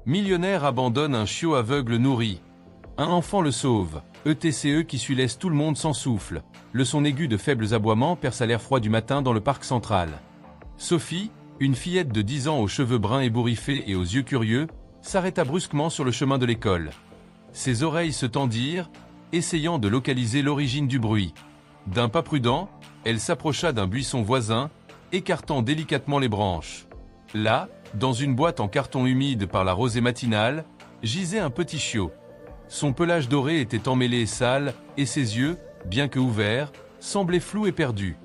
Millionnaire abandonne un chiot aveugle nourri. Un enfant le sauve. ETCE qui suit laisse tout le monde sans souffle. Le son aigu de faibles aboiements perce à l'air froid du matin dans le parc central. Sophie, une fillette de 10 ans aux cheveux bruns ébouriffés et aux yeux curieux, s'arrêta brusquement sur le chemin de l'école. Ses oreilles se tendirent, essayant de localiser l'origine du bruit. D'un pas prudent, elle s'approcha d'un buisson voisin, écartant délicatement les branches. Là, dans une boîte en carton humide par la rosée matinale, gisait un petit chiot. Son pelage doré était emmêlé et sale, et ses yeux, bien que ouverts, semblaient flous et perdus.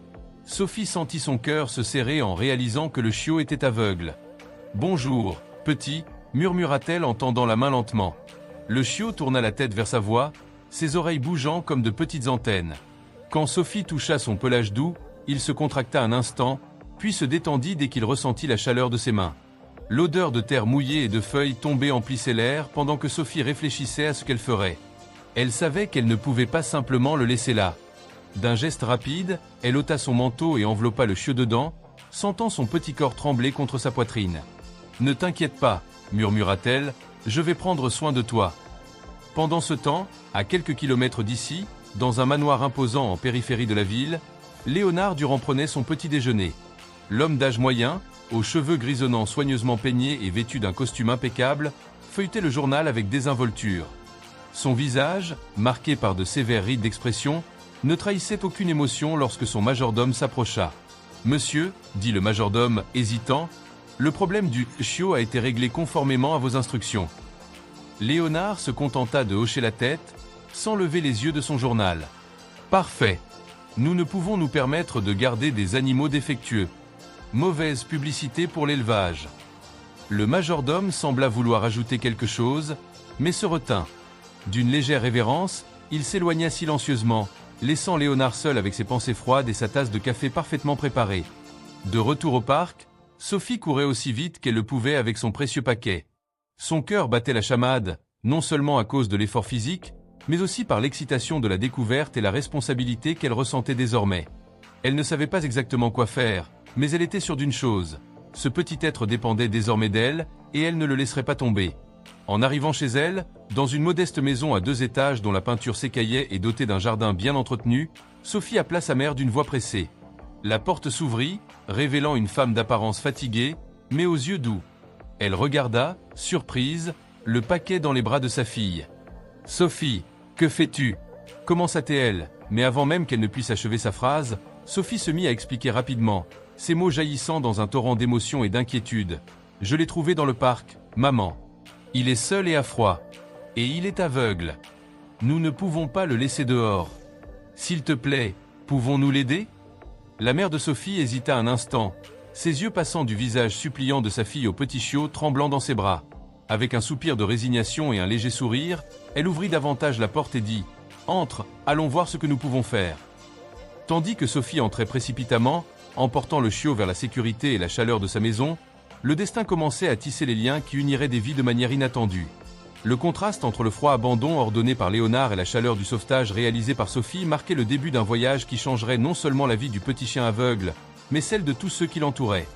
Sophie sentit son cœur se serrer en réalisant que le chiot était aveugle. « Bonjour, petit », murmura-t-elle en tendant la main lentement. Le chiot tourna la tête vers sa voix, ses oreilles bougeant comme de petites antennes. Quand Sophie toucha son pelage doux, il se contracta un instant, puis se détendit dès qu'il ressentit la chaleur de ses mains. L'odeur de terre mouillée et de feuilles tombées emplissait l'air pendant que Sophie réfléchissait à ce qu'elle ferait. Elle savait qu'elle ne pouvait pas simplement le laisser là. D'un geste rapide, elle ôta son manteau et enveloppa le chiot dedans, sentant son petit corps trembler contre sa poitrine. « Ne t'inquiète pas, » murmura-t-elle, « je vais prendre soin de toi. » Pendant ce temps, à quelques kilomètres d'ici, dans un manoir imposant en périphérie de la ville, Léonard Durand prenait son petit déjeuner. L'homme d'âge moyen, aux cheveux grisonnants soigneusement peignés et vêtu d'un costume impeccable, feuilletait le journal avec désinvolture. Son visage, marqué par de sévères rides d'expression, ne trahissait aucune émotion lorsque son majordome s'approcha. « Monsieur, » dit le majordome, hésitant, « le problème du chiot a été réglé conformément à vos instructions. » Léonard se contenta de hocher la tête, sans lever les yeux de son journal. « Parfait. Nous ne pouvons nous permettre de garder des animaux défectueux. Mauvaise publicité pour l'élevage. » Le majordome sembla vouloir ajouter quelque chose, mais se retint. D'une légère révérence, il s'éloigna silencieusement, laissant Léonard seul avec ses pensées froides et sa tasse de café parfaitement préparée. De retour au parc, Sophie courait aussi vite qu'elle le pouvait avec son précieux paquet. Son cœur battait la chamade, non seulement à cause de l'effort physique, mais aussi par l'excitation de la découverte et la responsabilité qu'elle ressentait désormais. Elle ne savait pas exactement quoi faire, mais elle était sûre d'une chose. Ce petit être dépendait désormais d'elle, et elle ne le laisserait pas tomber. En arrivant chez elle, dans une modeste maison à 2 étages dont la peinture s'écaillait et dotée d'un jardin bien entretenu, Sophie appela sa mère d'une voix pressée. La porte s'ouvrit, révélant une femme d'apparence fatiguée, mais aux yeux doux. Elle regarda, surprise, le paquet dans les bras de sa fille. « Sophie, que fais-tu » commença-t-elle, mais avant même qu'elle ne puisse achever sa phrase, Sophie se mit à expliquer rapidement, ses mots jaillissant dans un torrent d'émotion et d'inquiétude. « Je l'ai trouvé dans le parc, maman. Il est seul et à froid. Et il est aveugle. Nous ne pouvons pas le laisser dehors. S'il te plaît, pouvons-nous l'aider ?» La mère de Sophie hésita un instant, ses yeux passant du visage suppliant de sa fille au petit chiot tremblant dans ses bras. Avec un soupir de résignation et un léger sourire, elle ouvrit davantage la porte et dit « Entre, allons voir ce que nous pouvons faire. » Tandis que Sophie entrait précipitamment, emportant le chiot vers la sécurité et la chaleur de sa maison, le destin commençait à tisser les liens qui uniraient des vies de manière inattendue. Le contraste entre le froid abandon ordonné par Léonard et la chaleur du sauvetage réalisé par Sophie marquait le début d'un voyage qui changerait non seulement la vie du petit chien aveugle, mais celle de tous ceux qui l'entouraient.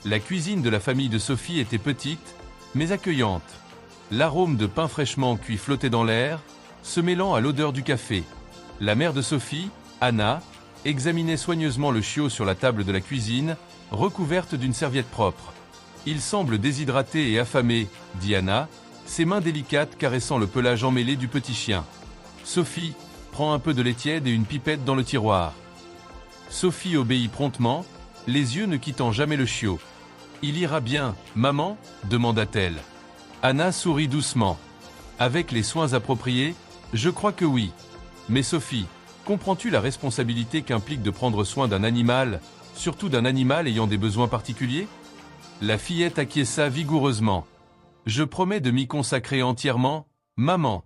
La cuisine de la famille de Sophie était petite, mais accueillante. L'arôme de pain fraîchement cuit flottait dans l'air, se mêlant à l'odeur du café. La mère de Sophie, Anna, examinait soigneusement le chiot sur la table de la cuisine, recouverte d'une serviette propre. « Il semble déshydraté et affamé, » dit Anna, ses mains délicates caressant le pelage emmêlé du petit chien. « Sophie, prends un peu de lait tiède et une pipette dans le tiroir. » Sophie obéit promptement, les yeux ne quittant jamais le chiot. « Il ira bien, maman ?» demanda-t-elle. Anna sourit doucement. « Avec les soins appropriés, je crois que oui. Mais Sophie, comprends-tu la responsabilité qu'implique de prendre soin d'un animal, surtout d'un animal ayant des besoins particuliers ?» La fillette acquiesça vigoureusement. « Je promets de m'y consacrer entièrement, maman.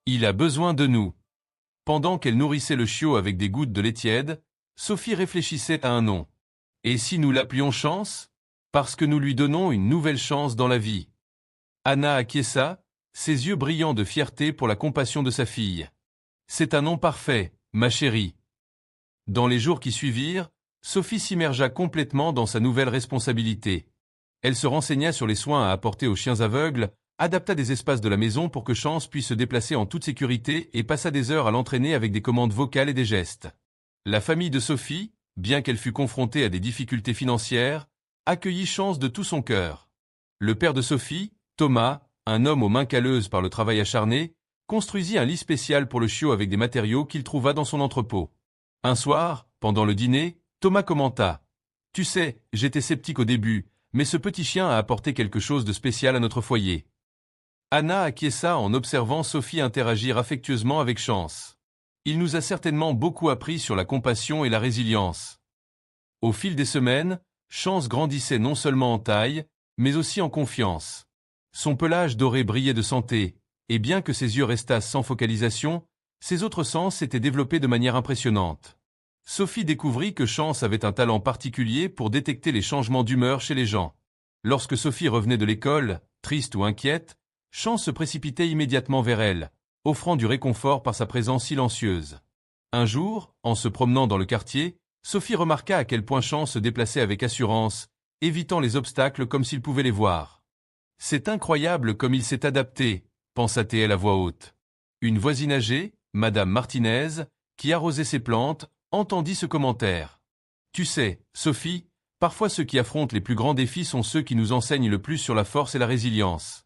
Il a besoin de nous. » Pendant qu'elle nourrissait le chiot avec des gouttes de lait tiède, Sophie réfléchissait à un nom. « Et si nous l'appelions Chance ? Parce que nous lui donnons une nouvelle chance dans la vie. » Anna acquiesça, ses yeux brillants de fierté pour la compassion de sa fille. « C'est un nom parfait, ma chérie. » Dans les jours qui suivirent, Sophie s'immergea complètement dans sa nouvelle responsabilité. Elle se renseigna sur les soins à apporter aux chiens aveugles, adapta des espaces de la maison pour que Chance puisse se déplacer en toute sécurité et passa des heures à l'entraîner avec des commandes vocales et des gestes. La famille de Sophie, bien qu'elle fût confrontée à des difficultés financières, accueillit Chance de tout son cœur. Le père de Sophie, Thomas, un homme aux mains calleuses par le travail acharné, construisit un lit spécial pour le chiot avec des matériaux qu'il trouva dans son entrepôt. Un soir, pendant le dîner, Thomas commenta « Tu sais, j'étais sceptique au début, mais ce petit chien a apporté quelque chose de spécial à notre foyer. » Anna acquiesça en observant Sophie interagir affectueusement avec Chance. Il nous a certainement beaucoup appris sur la compassion et la résilience. Au fil des semaines, Chance grandissait non seulement en taille, mais aussi en confiance. Son pelage doré brillait de santé, et bien que ses yeux restassent sans focalisation, ses autres sens s'étaient développés de manière impressionnante. Sophie découvrit que Chance avait un talent particulier pour détecter les changements d'humeur chez les gens. Lorsque Sophie revenait de l'école, triste ou inquiète, Chance se précipitait immédiatement vers elle, offrant du réconfort par sa présence silencieuse. Un jour, en se promenant dans le quartier, Sophie remarqua à quel point Chance se déplaçait avec assurance, évitant les obstacles comme s'il pouvait les voir. « C'est incroyable comme il s'est adapté », pensa-t-elle à voix haute. Une voisine âgée, Madame Martinez, qui arrosait ses plantes, entendit ce commentaire. « Tu sais, Sophie, parfois ceux qui affrontent les plus grands défis sont ceux qui nous enseignent le plus sur la force et la résilience. »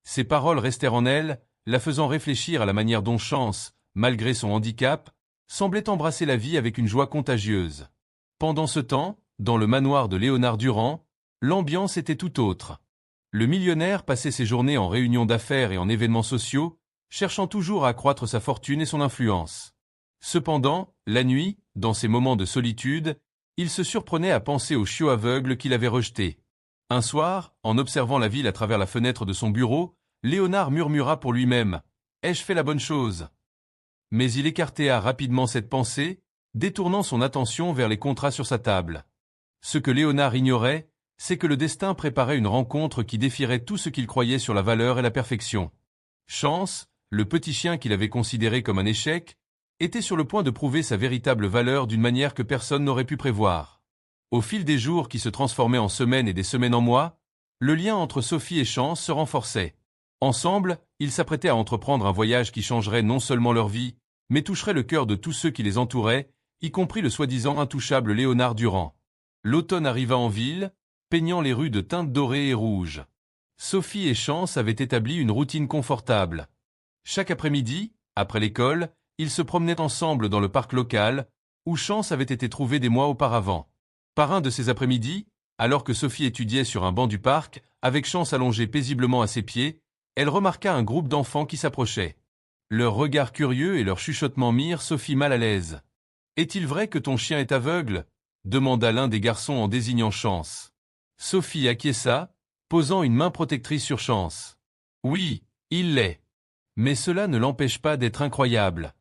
Ces paroles restèrent en elle, la faisant réfléchir à la manière dont Chance, malgré son handicap, semblait embrasser la vie avec une joie contagieuse. Pendant ce temps, dans le manoir de Léonard Durand, l'ambiance était tout autre. Le millionnaire passait ses journées en réunions d'affaires et en événements sociaux, cherchant toujours à accroître sa fortune et son influence. Cependant, la nuit, dans ses moments de solitude, il se surprenait à penser au chiot aveugle qu'il avait rejeté. Un soir, en observant la ville à travers la fenêtre de son bureau, Léonard murmura pour lui-même « Ai-je fait la bonne chose ?» Mais il écarta rapidement cette pensée, détournant son attention vers les contrats sur sa table. Ce que Léonard ignorait, c'est que le destin préparait une rencontre qui défierait tout ce qu'il croyait sur la valeur et la perfection. Chance, le petit chien qu'il avait considéré comme un échec, était sur le point de prouver sa véritable valeur d'une manière que personne n'aurait pu prévoir. Au fil des jours qui se transformaient en semaines et des semaines en mois, le lien entre Sophie et Chance se renforçait. Ensemble, ils s'apprêtaient à entreprendre un voyage qui changerait non seulement leur vie, mais toucherait le cœur de tous ceux qui les entouraient, y compris le soi-disant intouchable Léonard Durand. L'automne arriva en ville, peignant les rues de teintes dorées et rouges. Sophie et Chance avaient établi une routine confortable. Chaque après-midi, après l'école, ils se promenaient ensemble dans le parc local, où Chance avait été trouvée des mois auparavant. Par un de ces après-midi, alors que Sophie étudiait sur un banc du parc, avec Chance allongée paisiblement à ses pieds, elle remarqua un groupe d'enfants qui s'approchaient. Leurs regards curieux et leurs chuchotements mirent Sophie mal à l'aise. « Est-il vrai que ton chien est aveugle ?» demanda l'un des garçons en désignant Chance. Sophie acquiesça, posant une main protectrice sur Chance. « Oui, il l'est. Mais cela ne l'empêche pas d'être incroyable. »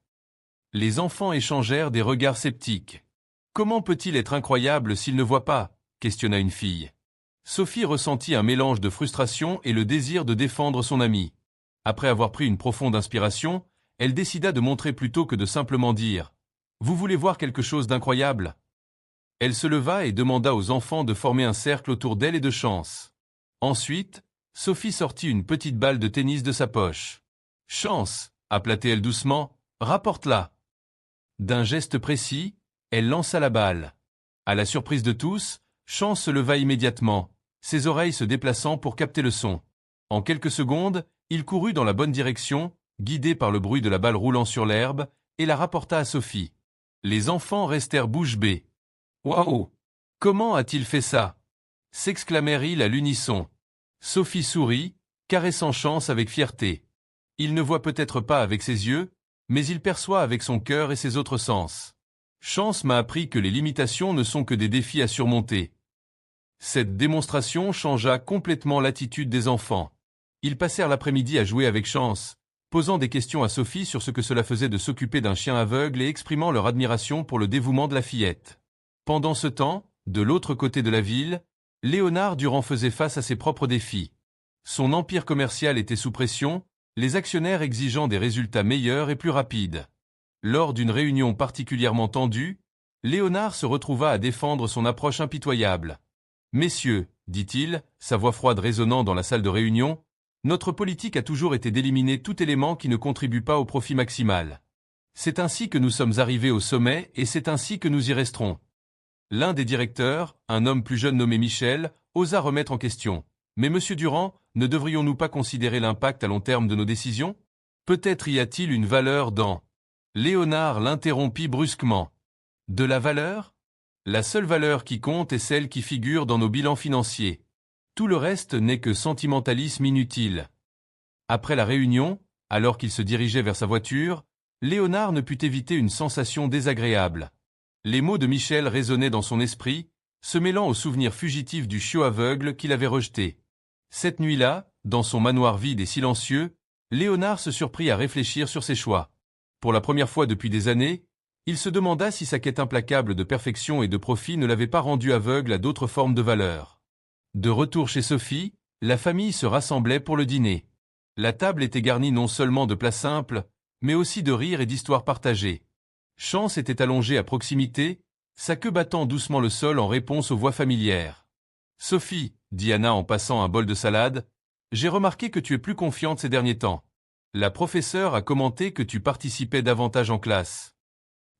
Les enfants échangèrent des regards sceptiques. « Comment peut-il être incroyable s'il ne voit pas ?» questionna une fille. Sophie ressentit un mélange de frustration et le désir de défendre son amie. Après avoir pris une profonde inspiration, elle décida de montrer plutôt que de simplement dire « Vous voulez voir quelque chose d'incroyable ?» Elle se leva et demanda aux enfants de former un cercle autour d'elle et de Chance. Ensuite, Sophie sortit une petite balle de tennis de sa poche. « Chance !» appela-t-elle doucement, « rapporte-la !» D'un geste précis, elle lança la balle. À la surprise de tous, Chance se leva immédiatement, ses oreilles se déplaçant pour capter le son. En quelques secondes, il courut dans la bonne direction, guidé par le bruit de la balle roulant sur l'herbe, et la rapporta à Sophie. Les enfants restèrent bouche bée. « Waouh! Comment a-t-il fait ça ?» s'exclamèrent-ils à l'unisson. Sophie sourit, caressant Chance avec fierté. Il ne voit peut-être pas avec ses yeux, mais il perçoit avec son cœur et ses autres sens. Chance m'a appris que les limitations ne sont que des défis à surmonter. Cette démonstration changea complètement l'attitude des enfants. Ils passèrent l'après-midi à jouer avec Chance, posant des questions à Sophie sur ce que cela faisait de s'occuper d'un chien aveugle et exprimant leur admiration pour le dévouement de la fillette. Pendant ce temps, de l'autre côté de la ville, Léonard Durand faisait face à ses propres défis. Son empire commercial était sous pression, les actionnaires exigeant des résultats meilleurs et plus rapides. Lors d'une réunion particulièrement tendue, Léonard se retrouva à défendre son approche impitoyable. « Messieurs, dit-il, sa voix froide résonnant dans la salle de réunion, Notre politique a toujours été d'éliminer tout élément qui ne contribue pas au profit maximal. C'est ainsi que nous sommes arrivés au sommet et c'est ainsi que nous y resterons. L'un des directeurs, un homme plus jeune nommé Michel, osa remettre en question. Mais Monsieur Durand, ne devrions-nous pas considérer l'impact à long terme de nos décisions? Peut-être y a-t-il une valeur dans... Léonard l'interrompit brusquement. De la valeur? La seule valeur qui compte est celle qui figure dans nos bilans financiers. Tout le reste n'est que sentimentalisme inutile. Après la réunion, alors qu'il se dirigeait vers sa voiture, Léonard ne put éviter une sensation désagréable. Les mots de Michel résonnaient dans son esprit, se mêlant aux souvenirs fugitifs du chiot aveugle qu'il avait rejeté. Cette nuit-là, dans son manoir vide et silencieux, Léonard se surprit à réfléchir sur ses choix. Pour la première fois depuis des années, il se demanda si sa quête implacable de perfection et de profit ne l'avait pas rendu aveugle à d'autres formes de valeur. De retour chez Sophie, la famille se rassemblait pour le dîner. La table était garnie non seulement de plats simples, mais aussi de rires et d'histoires partagées. Chance était allongé à proximité, sa queue battant doucement le sol en réponse aux voix familières. « Sophie, dit Anna en passant un bol de salade, j'ai remarqué que tu es plus confiante ces derniers temps. La professeure a commenté que tu participais davantage en classe. »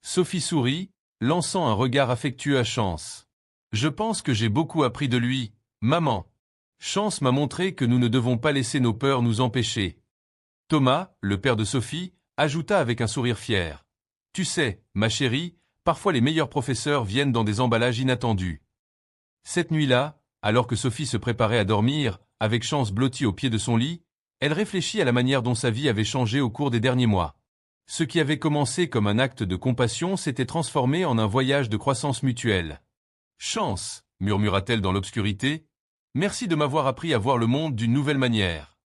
Sophie sourit, lançant un regard affectueux à Chance. « Je pense que j'ai beaucoup appris de lui, maman. Chance m'a montré que nous ne devons pas laisser nos peurs nous empêcher. » Thomas, le père de Sophie, ajouta avec un sourire fier. « Tu sais, ma chérie, parfois les meilleurs professeurs viennent dans des emballages inattendus. » Cette nuit-là, alors que Sophie se préparait à dormir, avec Chance blottie au pied de son lit, elle réfléchit à la manière dont sa vie avait changé au cours des derniers mois. Ce qui avait commencé comme un acte de compassion s'était transformé en un voyage de croissance mutuelle. « Chance, murmura-t-elle dans l'obscurité, merci de m'avoir appris à voir le monde d'une nouvelle manière. »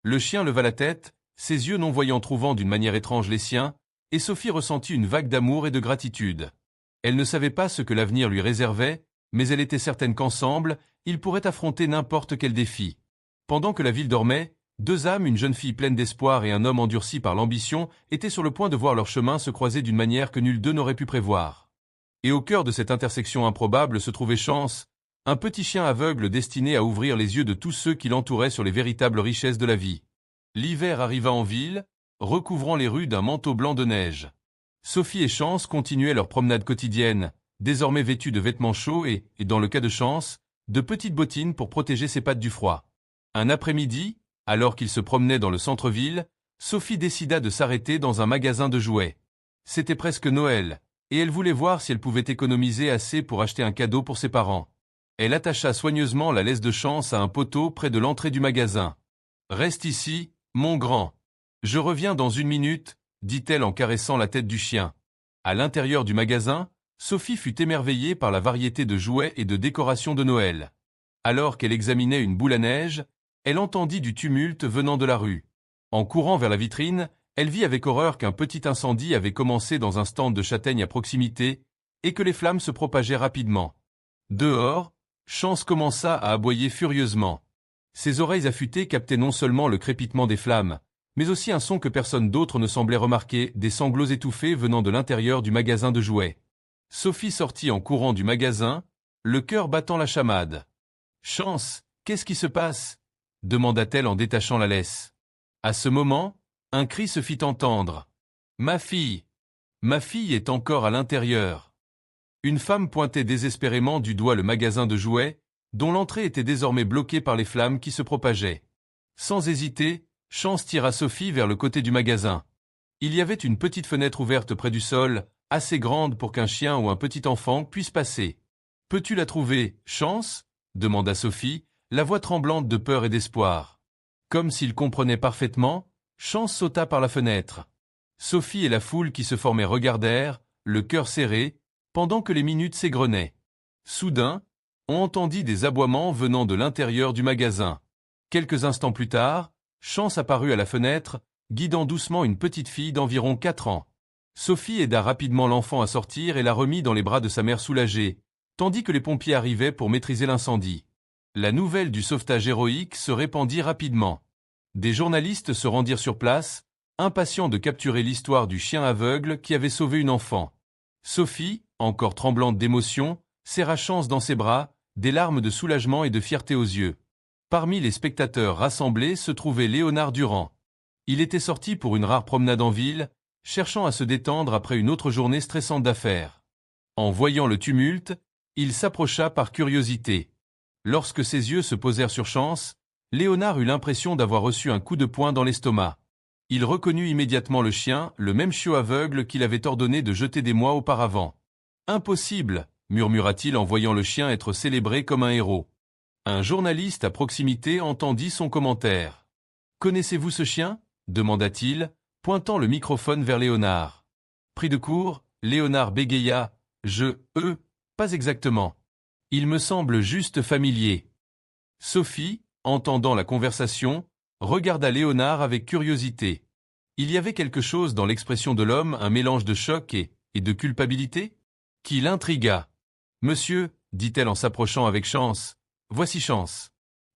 Le chien leva la tête, ses yeux non-voyants trouvant d'une manière étrange les siens, et Sophie ressentit une vague d'amour et de gratitude. Elle ne savait pas ce que l'avenir lui réservait, mais elle était certaine qu'ensemble, ils pourraient affronter n'importe quel défi. Pendant que la ville dormait, deux âmes, une jeune fille pleine d'espoir et un homme endurci par l'ambition, étaient sur le point de voir leur chemin se croiser d'une manière que nul d'eux n'aurait pu prévoir. Et au cœur de cette intersection improbable se trouvait Chance, un petit chien aveugle destiné à ouvrir les yeux de tous ceux qui l'entouraient sur les véritables richesses de la vie. L'hiver arriva en ville, recouvrant les rues d'un manteau blanc de neige. Sophie et Chance continuaient leur promenade quotidienne, désormais vêtues de vêtements chauds et, dans le cas de Chance, de petites bottines pour protéger ses pattes du froid. Un après-midi, alors qu'ils se promenaient dans le centre-ville, Sophie décida de s'arrêter dans un magasin de jouets. C'était presque Noël, et elle voulait voir si elle pouvait économiser assez pour acheter un cadeau pour ses parents. Elle attacha soigneusement la laisse de Chance à un poteau près de l'entrée du magasin. « Reste ici, mon grand. Je reviens dans une minute, » dit-elle en caressant la tête du chien. À l'intérieur du magasin, Sophie fut émerveillée par la variété de jouets et de décorations de Noël. Alors qu'elle examinait une boule à neige, elle entendit du tumulte venant de la rue. En courant vers la vitrine, elle vit avec horreur qu'un petit incendie avait commencé dans un stand de châtaignes à proximité et que les flammes se propageaient rapidement. Dehors, Chance commença à aboyer furieusement. Ses oreilles affûtées captaient non seulement le crépitement des flammes, mais aussi un son que personne d'autre ne semblait remarquer, des sanglots étouffés venant de l'intérieur du magasin de jouets. Sophie sortit en courant du magasin, le cœur battant la chamade. « Chance, qu'est-ce qui se passe ?» demanda-t-elle en détachant la laisse. À ce moment, un cri se fit entendre. « Ma fille est encore à l'intérieur. » Une femme pointait désespérément du doigt le magasin de jouets, dont l'entrée était désormais bloquée par les flammes qui se propageaient. Sans hésiter, Chance tira Sophie vers le côté du magasin. Il y avait une petite fenêtre ouverte près du sol, assez grande pour qu'un chien ou un petit enfant puisse passer. « Peux-tu la trouver, Chance ?» demanda Sophie, la voix tremblante de peur et d'espoir. Comme s'il comprenait parfaitement, Chance sauta par la fenêtre. Sophie et la foule qui se formait regardèrent, le cœur serré, pendant que les minutes s'égrenaient. Soudain, on entendit des aboiements venant de l'intérieur du magasin. Quelques instants plus tard, Chance apparut à la fenêtre, guidant doucement une petite fille d'environ 4 ans. Sophie aida rapidement l'enfant à sortir et la remit dans les bras de sa mère soulagée, tandis que les pompiers arrivaient pour maîtriser l'incendie. La nouvelle du sauvetage héroïque se répandit rapidement. Des journalistes se rendirent sur place, impatients de capturer l'histoire du chien aveugle qui avait sauvé une enfant. Sophie, encore tremblante d'émotion, serra Chance dans ses bras, des larmes de soulagement et de fierté aux yeux. Parmi les spectateurs rassemblés se trouvait Léonard Durand. Il était sorti pour une rare promenade en ville, cherchant à se détendre après une autre journée stressante d'affaires. En voyant le tumulte, il s'approcha par curiosité. Lorsque ses yeux se posèrent sur Chance, Léonard eut l'impression d'avoir reçu un coup de poing dans l'estomac. Il reconnut immédiatement le chien, le même chiot aveugle qu'il avait ordonné de jeter des mois auparavant. « Impossible !» murmura-t-il en voyant le chien être célébré comme un héros. Un journaliste à proximité entendit son commentaire. « Connaissez-vous ce chien ?» demanda-t-il, pointant le microphone vers Léonard. Pris de court, Léonard bégaya. « Pas exactement. Il me semble juste familier. » Sophie, entendant la conversation, regarda Léonard avec curiosité. Il y avait quelque chose dans l'expression de l'homme, un mélange de choc et de culpabilité, qui l'intrigua. « Monsieur, dit-elle en s'approchant avec Chance, voici Chance.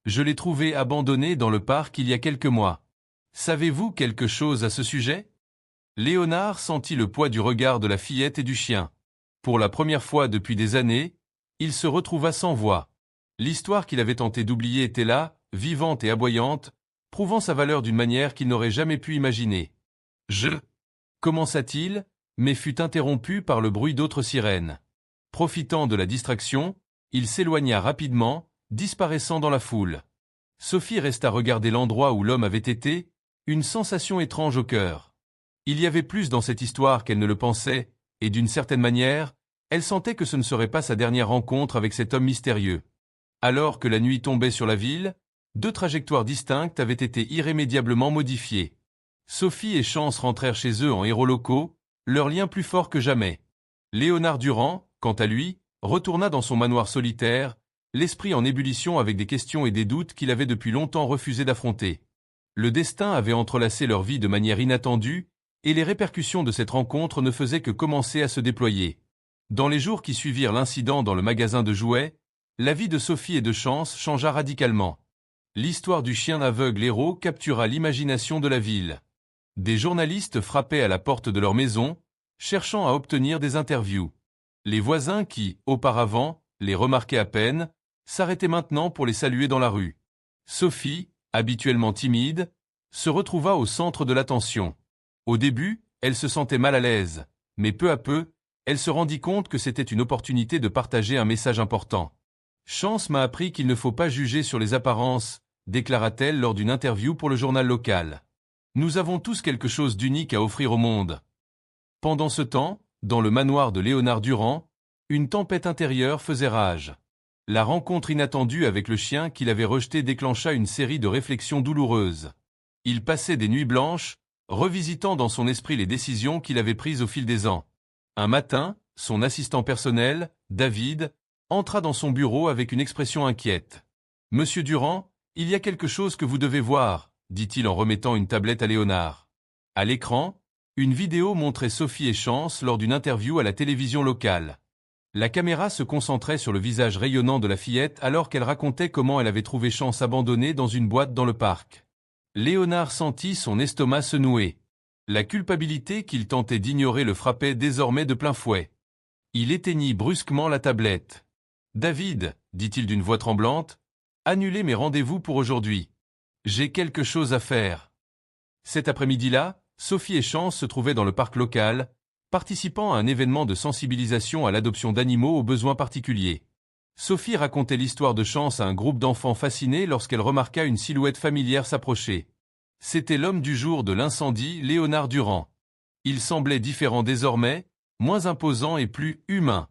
Je l'ai trouvé abandonné dans le parc il y a quelques mois. Savez-vous quelque chose à ce sujet ?» Léonard sentit le poids du regard de la fillette et du chien. Pour la première fois depuis des années, il se retrouva sans voix. L'histoire qu'il avait tenté d'oublier était là, vivante et aboyante, prouvant sa valeur d'une manière qu'il n'aurait jamais pu imaginer. Commença-t-il, mais fut interrompu par le bruit d'autres sirènes. Profitant de la distraction, il s'éloigna rapidement, disparaissant dans la foule. Sophie resta regarder l'endroit où l'homme avait été, une sensation étrange au cœur. Il y avait plus dans cette histoire qu'elle ne le pensait, et d'une certaine manière, elle sentait que ce ne serait pas sa dernière rencontre avec cet homme mystérieux. Alors que la nuit tombait sur la ville, deux trajectoires distinctes avaient été irrémédiablement modifiées. Sophie et Chance rentrèrent chez eux en héros locaux, leur lien plus fort que jamais. Léonard Durand, quant à lui, retourna dans son manoir solitaire, l'esprit en ébullition avec des questions et des doutes qu'il avait depuis longtemps refusé d'affronter. Le destin avait entrelacé leur vie de manière inattendue, et les répercussions de cette rencontre ne faisaient que commencer à se déployer. Dans les jours qui suivirent l'incident dans le magasin de jouets, la vie de Sophie et de Chance changea radicalement. L'histoire du chien aveugle héros captura l'imagination de la ville. Des journalistes frappaient à la porte de leur maison, cherchant à obtenir des interviews. Les voisins qui, auparavant, les remarquaient à peine, s'arrêtaient maintenant pour les saluer dans la rue. Sophie, habituellement timide, se retrouva au centre de l'attention. Au début, elle se sentait mal à l'aise, mais peu à peu, elle se rendit compte que c'était une opportunité de partager un message important. « Chance m'a appris qu'il ne faut pas juger sur les apparences », déclara-t-elle lors d'une interview pour le journal local. « Nous avons tous quelque chose d'unique à offrir au monde. » Pendant ce temps, dans le manoir de Léonard Durand, une tempête intérieure faisait rage. La rencontre inattendue avec le chien qu'il avait rejeté déclencha une série de réflexions douloureuses. Il passait des nuits blanches, revisitant dans son esprit les décisions qu'il avait prises au fil des ans. Un matin, son assistant personnel, David, entra dans son bureau avec une expression inquiète. « Monsieur Durand, il y a quelque chose que vous devez voir, » dit-il en remettant une tablette à Léonard. À l'écran, une vidéo montrait Sophie et Chance lors d'une interview à la télévision locale. La caméra se concentrait sur le visage rayonnant de la fillette alors qu'elle racontait comment elle avait trouvé Chance abandonnée dans une boîte dans le parc. Léonard sentit son estomac se nouer. La culpabilité qu'il tentait d'ignorer le frappait désormais de plein fouet. Il éteignit brusquement la tablette. « David, dit-il d'une voix tremblante, annulez mes rendez-vous pour aujourd'hui. J'ai quelque chose à faire. » Cet après-midi-là, Sophie et Chance se trouvaient dans le parc local, participant à un événement de sensibilisation à l'adoption d'animaux aux besoins particuliers. Sophie racontait l'histoire de Chance à un groupe d'enfants fascinés lorsqu'elle remarqua une silhouette familière s'approcher. C'était l'homme du jour de l'incendie, Léonard Durand. Il semblait différent désormais, moins imposant et plus humain.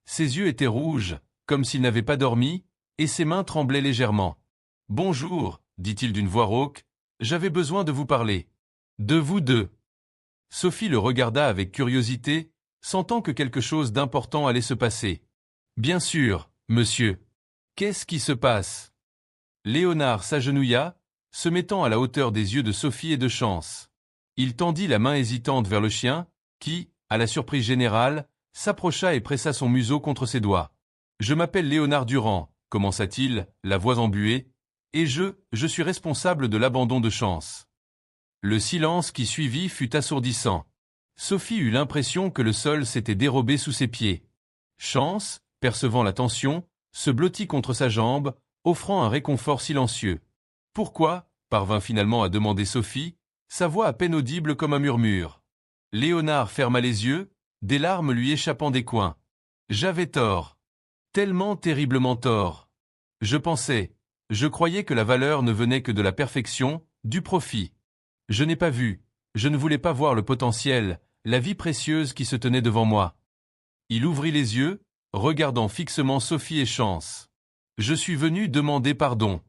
Ses yeux étaient rouges, comme s'il n'avait pas dormi, et ses mains tremblaient légèrement. « Bonjour, dit-il d'une voix rauque, j'avais besoin de vous parler. De vous deux. » Sophie le regarda avec curiosité, sentant que quelque chose d'important allait se passer. « Bien sûr, monsieur. Qu'est-ce qui se passe ?» Léonard s'agenouilla, se mettant à la hauteur des yeux de Sophie et de Chance. Il tendit la main hésitante vers le chien, qui, à la surprise générale, s'approcha et pressa son museau contre ses doigts. « Je m'appelle Léonard Durand, » commença-t-il, la voix embuée, « et je suis responsable de l'abandon de Chance. » Le silence qui suivit fut assourdissant. Sophie eut l'impression que le sol s'était dérobé sous ses pieds. Chance, percevant la tension, se blottit contre sa jambe, offrant un réconfort silencieux. « Pourquoi ?» parvint finalement à demander Sophie, sa voix à peine audible comme un murmure. Léonard ferma les yeux, des larmes lui échappant des coins. « J'avais tort. Tellement terriblement tort. Je croyais que la valeur ne venait que de la perfection, du profit. Je n'ai pas vu, je ne voulais pas voir le potentiel, la vie précieuse qui se tenait devant moi. » Il ouvrit les yeux, regardant fixement Sophie et Chance. « Je suis venu demander pardon.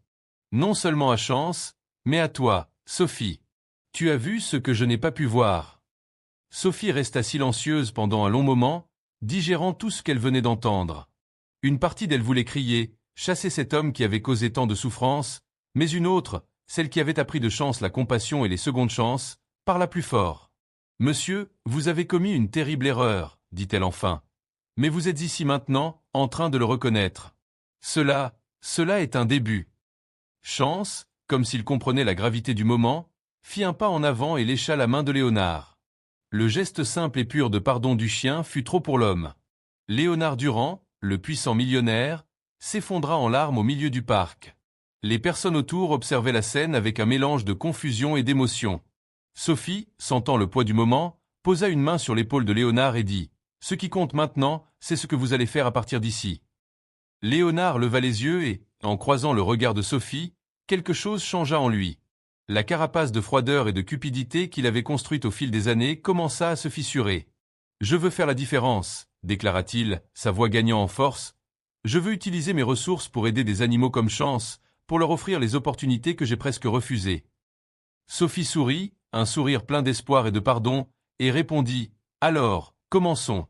Non seulement à Chance, mais à toi, Sophie. Tu as vu ce que je n'ai pas pu voir. » Sophie resta silencieuse pendant un long moment, digérant tout ce qu'elle venait d'entendre. Une partie d'elle voulait crier, chasser cet homme qui avait causé tant de souffrance, mais une autre, celle qui avait appris de Chance la compassion et les secondes chances, parla plus fort. « Monsieur, vous avez commis une terrible erreur, dit-elle enfin. Mais vous êtes ici maintenant, en train de le reconnaître. Cela est un début. » Chance, comme s'il comprenait la gravité du moment, fit un pas en avant et lécha la main de Léonard. Le geste simple et pur de pardon du chien fut trop pour l'homme. Léonard Durand, le puissant millionnaire, s'effondra en larmes au milieu du parc. Les personnes autour observaient la scène avec un mélange de confusion et d'émotion. Sophie, sentant le poids du moment, posa une main sur l'épaule de Léonard et dit « Ce qui compte maintenant, c'est ce que vous allez faire à partir d'ici. » Léonard leva les yeux et, en croisant le regard de Sophie, quelque chose changea en lui. La carapace de froideur et de cupidité qu'il avait construite au fil des années commença à se fissurer. « Je veux faire la différence, » déclara-t-il, sa voix gagnant en force. « Je veux utiliser mes ressources pour aider des animaux comme Chance, pour leur offrir les opportunités que j'ai presque refusées. » Sophie sourit, un sourire plein d'espoir et de pardon, et répondit « Alors, commençons. »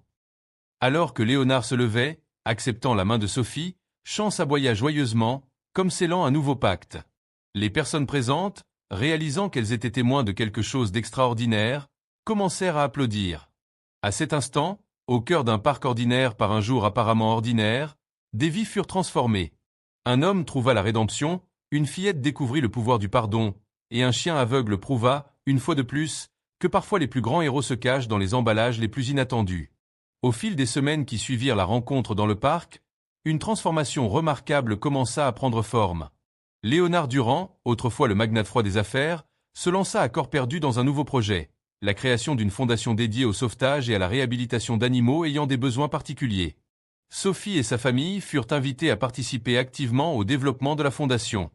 Alors que Léonard se levait, acceptant la main de Sophie, Chance aboya joyeusement, comme scellant un nouveau pacte. Les personnes présentes, réalisant qu'elles étaient témoins de quelque chose d'extraordinaire, commencèrent à applaudir. À cet instant, au cœur d'un parc ordinaire par un jour apparemment ordinaire, des vies furent transformées. Un homme trouva la rédemption, une fillette découvrit le pouvoir du pardon, et un chien aveugle prouva, une fois de plus, que parfois les plus grands héros se cachent dans les emballages les plus inattendus. Au fil des semaines qui suivirent la rencontre dans le parc, une transformation remarquable commença à prendre forme. Léonard Durand, autrefois le magnat froid des affaires, se lança à corps perdu dans un nouveau projet, la création d'une fondation dédiée au sauvetage et à la réhabilitation d'animaux ayant des besoins particuliers. Sophie et sa famille furent invitées à participer activement au développement de la fondation.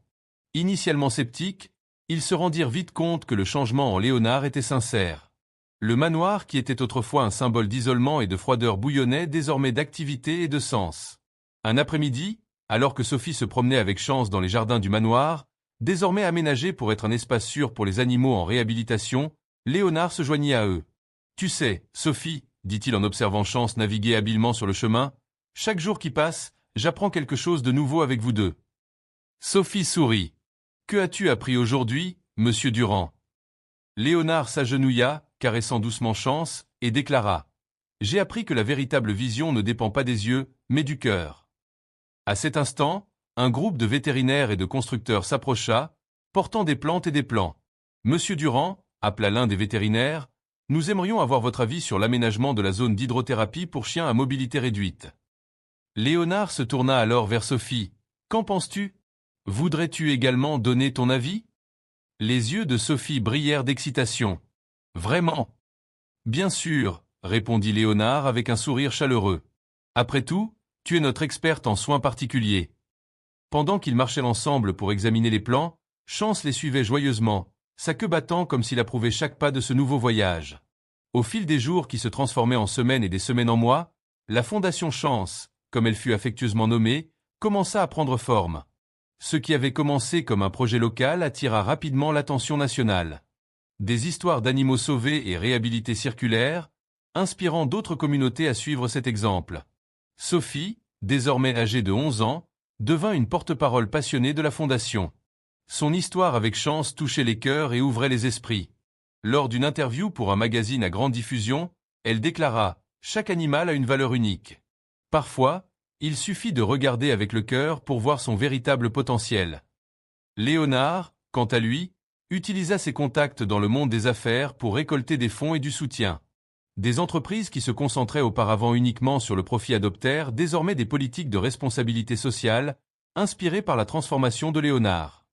Initialement sceptiques, ils se rendirent vite compte que le changement en Léonard était sincère. Le manoir, qui était autrefois un symbole d'isolement et de froideur, bouillonnait désormais d'activité et de sens. Un après-midi, alors que Sophie se promenait avec Chance dans les jardins du manoir, désormais aménagé pour être un espace sûr pour les animaux en réhabilitation, Léonard se joignit à eux. « Tu sais, Sophie, dit-il en observant Chance naviguer habilement sur le chemin, « chaque jour qui passe, j'apprends quelque chose de nouveau avec vous deux. » Sophie sourit. « Que as-tu appris aujourd'hui, monsieur Durand ?» Léonard s'agenouilla, caressant doucement Chance, et déclara « J'ai appris que la véritable vision ne dépend pas des yeux, mais du cœur. » À cet instant, un groupe de vétérinaires et de constructeurs s'approcha, portant des plantes et des plans. « Monsieur Durand, » appela l'un des vétérinaires, « nous aimerions avoir votre avis sur l'aménagement de la zone d'hydrothérapie pour chiens à mobilité réduite. » Léonard se tourna alors vers Sophie. « Qu'en penses-tu ? Voudrais-tu également donner ton avis ?» Les yeux de Sophie brillèrent d'excitation. « Vraiment ? » ?»« Bien sûr, » répondit Léonard avec un sourire chaleureux. « Après tout, tu es notre experte en soins particuliers. » Pendant qu'ils marchaient ensemble pour examiner les plans, Chance les suivait joyeusement, sa queue battant comme s'il approuvait chaque pas de ce nouveau voyage. Au fil des jours qui se transformaient en semaines et des semaines en mois, la Fondation Chance, comme elle fut affectueusement nommée, commença à prendre forme. Ce qui avait commencé comme un projet local attira rapidement l'attention nationale. Des histoires d'animaux sauvés et réhabilités circulaires, inspirant d'autres communautés à suivre cet exemple. Sophie, désormais âgée de 11 ans, devint une porte-parole passionnée de la Fondation. Son histoire avec Chance touchait les cœurs et ouvrait les esprits. Lors d'une interview pour un magazine à grande diffusion, elle déclara « Chaque animal a une valeur unique. Parfois, il suffit de regarder avec le cœur pour voir son véritable potentiel. » Léonard, quant à lui, utilisa ses contacts dans le monde des affaires pour récolter des fonds et du soutien. Des entreprises qui se concentraient auparavant uniquement sur le profit adoptèrent désormais des politiques de responsabilité sociale, inspiré par la transformation de Léonard.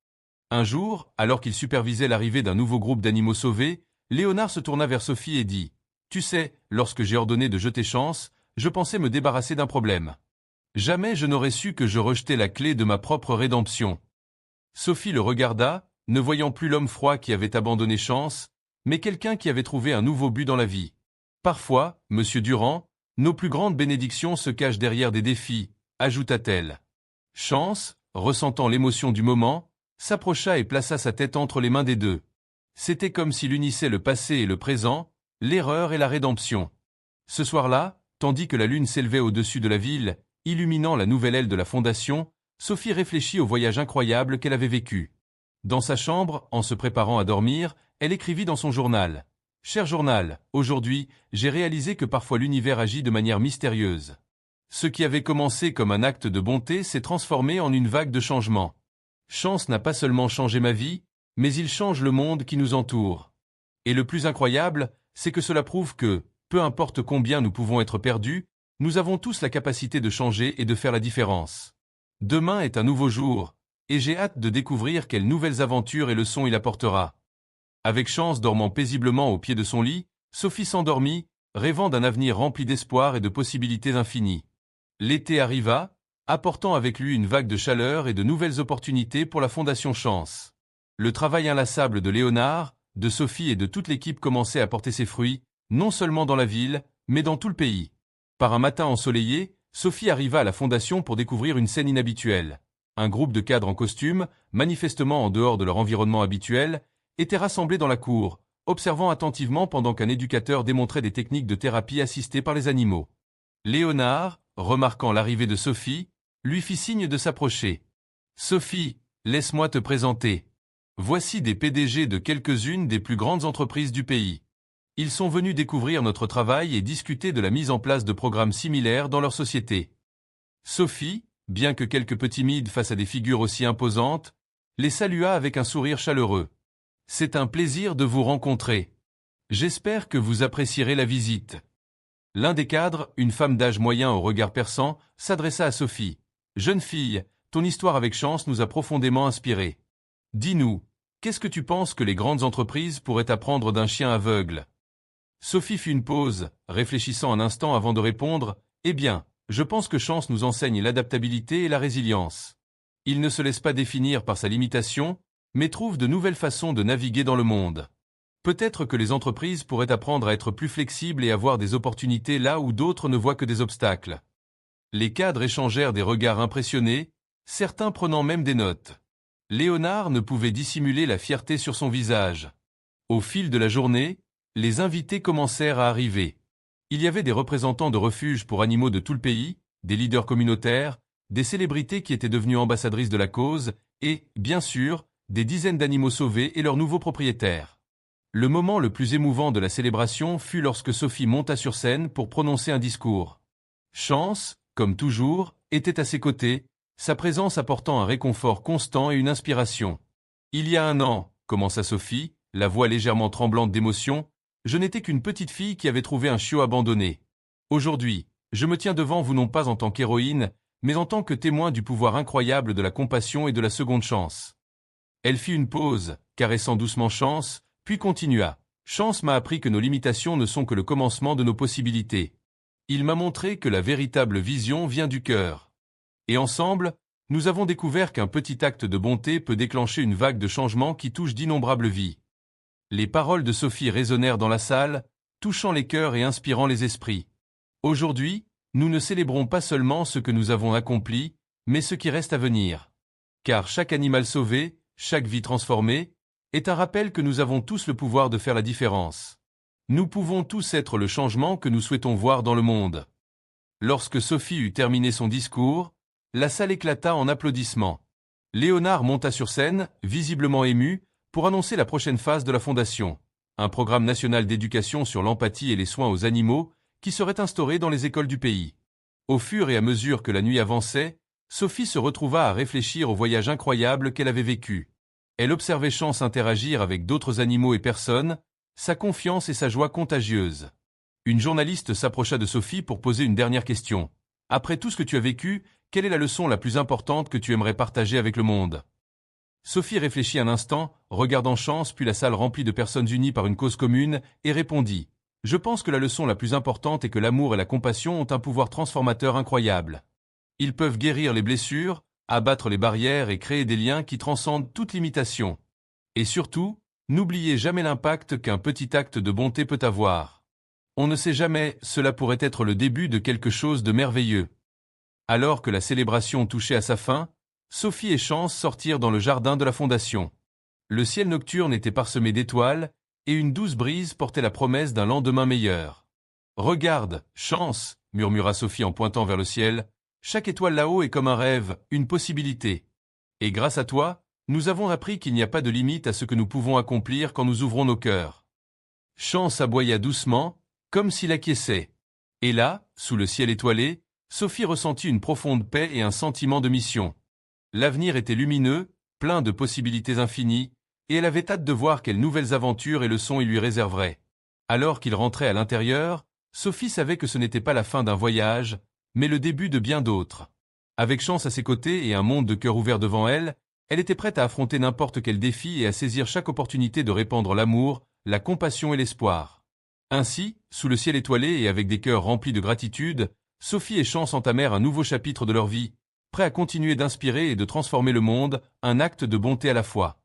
Un jour, alors qu'il supervisait l'arrivée d'un nouveau groupe d'animaux sauvés, Léonard se tourna vers Sophie et dit « Tu sais, lorsque j'ai ordonné de jeter Chance, je pensais me débarrasser d'un problème. Jamais je n'aurais su que je rejetais la clé de ma propre rédemption. » Sophie le regarda, ne voyant plus l'homme froid qui avait abandonné Chance, mais quelqu'un qui avait trouvé un nouveau but dans la vie. Parfois, Monsieur Durand, nos plus grandes bénédictions se cachent derrière des défis, ajouta-t-elle. Chance, ressentant l'émotion du moment, s'approcha et plaça sa tête entre les mains des deux. C'était comme s'il unissait le passé et le présent, l'erreur et la rédemption. Ce soir-là, tandis que la lune s'élevait au-dessus de la ville, illuminant la nouvelle aile de la fondation, Sophie réfléchit au voyage incroyable qu'elle avait vécu. Dans sa chambre, en se préparant à dormir, elle écrivit dans son journal. « Cher journal, aujourd'hui, j'ai réalisé que parfois l'univers agit de manière mystérieuse. Ce qui avait commencé comme un acte de bonté s'est transformé en une vague de changement. Chance n'a pas seulement changé ma vie, mais il change le monde qui nous entoure. Et le plus incroyable, c'est que cela prouve que, peu importe combien nous pouvons être perdus, nous avons tous la capacité de changer et de faire la différence. Demain est un nouveau jour, et j'ai hâte de découvrir quelles nouvelles aventures et leçons il apportera. » Avec Chance dormant paisiblement au pied de son lit, Sophie s'endormit, rêvant d'un avenir rempli d'espoir et de possibilités infinies. L'été arriva, apportant avec lui une vague de chaleur et de nouvelles opportunités pour la Fondation Chance. Le travail inlassable de Léonard, de Sophie et de toute l'équipe commençait à porter ses fruits, non seulement dans la ville, mais dans tout le pays. Par un matin ensoleillé, Sophie arriva à la Fondation pour découvrir une scène inhabituelle. Un groupe de cadres en costume, manifestement en dehors de leur environnement habituel, était rassemblé dans la cour, observant attentivement pendant qu'un éducateur démontrait des techniques de thérapie assistées par les animaux. Léonard, remarquant l'arrivée de Sophie, lui fit signe de s'approcher. « Sophie, laisse-moi te présenter. Voici des PDG de quelques-unes des plus grandes entreprises du pays. Ils sont venus découvrir notre travail et discuter de la mise en place de programmes similaires dans leur société. » Sophie, bien que quelque peu timide face à des figures aussi imposantes, les salua avec un sourire chaleureux. « C'est un plaisir de vous rencontrer. J'espère que vous apprécierez la visite. » L'un des cadres, une femme d'âge moyen au regard perçant, s'adressa à Sophie. « Jeune fille, ton histoire avec Chance nous a profondément inspirés. Dis-nous, qu'est-ce que tu penses que les grandes entreprises pourraient apprendre d'un chien aveugle ?» Sophie fit une pause, réfléchissant un instant avant de répondre. « Eh bien, je pense que Chance nous enseigne l'adaptabilité et la résilience. Il ne se laisse pas définir par sa limitation, mais trouve de nouvelles façons de naviguer dans le monde. Peut-être que les entreprises pourraient apprendre à être plus flexibles et avoir des opportunités là où d'autres ne voient que des obstacles. » Les cadres échangèrent des regards impressionnés, certains prenant même des notes. Léonard ne pouvait dissimuler la fierté sur son visage. Au fil de la journée, les invités commencèrent à arriver. Il y avait des représentants de refuges pour animaux de tout le pays, des leaders communautaires, des célébrités qui étaient devenues ambassadrices de la cause, et, bien sûr, des dizaines d'animaux sauvés et leurs nouveaux propriétaires. Le moment le plus émouvant de la célébration fut lorsque Sophie monta sur scène pour prononcer un discours. Chance, comme toujours, était à ses côtés, sa présence apportant un réconfort constant et une inspiration. « Il y a un an, » commença Sophie, la voix légèrement tremblante d'émotion, « je n'étais qu'une petite fille qui avait trouvé un chiot abandonné. Aujourd'hui, je me tiens devant vous non pas en tant qu'héroïne, mais en tant que témoin du pouvoir incroyable de la compassion et de la seconde chance. » Elle fit une pause, caressant doucement Chance, puis continua. « Chance m'a appris que nos limitations ne sont que le commencement de nos possibilités. Il m'a montré que la véritable vision vient du cœur. Et ensemble, nous avons découvert qu'un petit acte de bonté peut déclencher une vague de changement qui touche d'innombrables vies. » Les paroles de Sophie résonnèrent dans la salle, touchant les cœurs et inspirant les esprits. Aujourd'hui, nous ne célébrons pas seulement ce que nous avons accompli, mais ce qui reste à venir. Car chaque animal sauvé, chaque vie transformée, est un rappel que nous avons tous le pouvoir de faire la différence. Nous pouvons tous être le changement que nous souhaitons voir dans le monde. Lorsque Sophie eut terminé son discours, la salle éclata en applaudissements. Léonard monta sur scène, visiblement ému, pour annoncer la prochaine phase de la Fondation, un programme national d'éducation sur l'empathie et les soins aux animaux qui serait instauré dans les écoles du pays. Au fur et à mesure que la nuit avançait, Sophie se retrouva à réfléchir au voyage incroyable qu'elle avait vécu. Elle observait Chance interagir avec d'autres animaux et personnes, sa confiance et sa joie contagieuse. Une journaliste s'approcha de Sophie pour poser une dernière question. « Après tout ce que tu as vécu, quelle est la leçon la plus importante que tu aimerais partager avec le monde? Sophie réfléchit un instant, regardant Chance puis la salle remplie de personnes unies par une cause commune, et répondit. Je pense que la leçon la plus importante est que l'amour et la compassion ont un pouvoir transformateur incroyable. Ils peuvent guérir les blessures, abattre les barrières et créer des liens qui transcendent toute limitation. Et surtout, n'oubliez jamais l'impact qu'un petit acte de bonté peut avoir. On ne sait jamais, cela pourrait être le début de quelque chose de merveilleux. Alors que la célébration touchait à sa fin, Sophie et Chance sortirent dans le jardin de la fondation. Le ciel nocturne était parsemé d'étoiles, et une douce brise portait la promesse d'un lendemain meilleur. « Regarde, Chance !» murmura Sophie en pointant vers le ciel. « Chaque étoile là-haut est comme un rêve, une possibilité. Et grâce à toi, nous avons appris qu'il n'y a pas de limite à ce que nous pouvons accomplir quand nous ouvrons nos cœurs. » Chance aboya doucement, comme s'il acquiesçait. Et là, sous le ciel étoilé, Sophie ressentit une profonde paix et un sentiment de mission. L'avenir était lumineux, plein de possibilités infinies, et elle avait hâte de voir quelles nouvelles aventures et leçons il lui réserverait. Alors qu'il rentrait à l'intérieur, Sophie savait que ce n'était pas la fin d'un voyage, mais le début de bien d'autres. Avec Chance à ses côtés et un monde de cœur ouvert devant elle, elle était prête à affronter n'importe quel défi et à saisir chaque opportunité de répandre l'amour, la compassion et l'espoir. Ainsi, sous le ciel étoilé et avec des cœurs remplis de gratitude, Sophie et Chance entamèrent un nouveau chapitre de leur vie, prêts à continuer d'inspirer et de transformer le monde, un acte de bonté à la fois.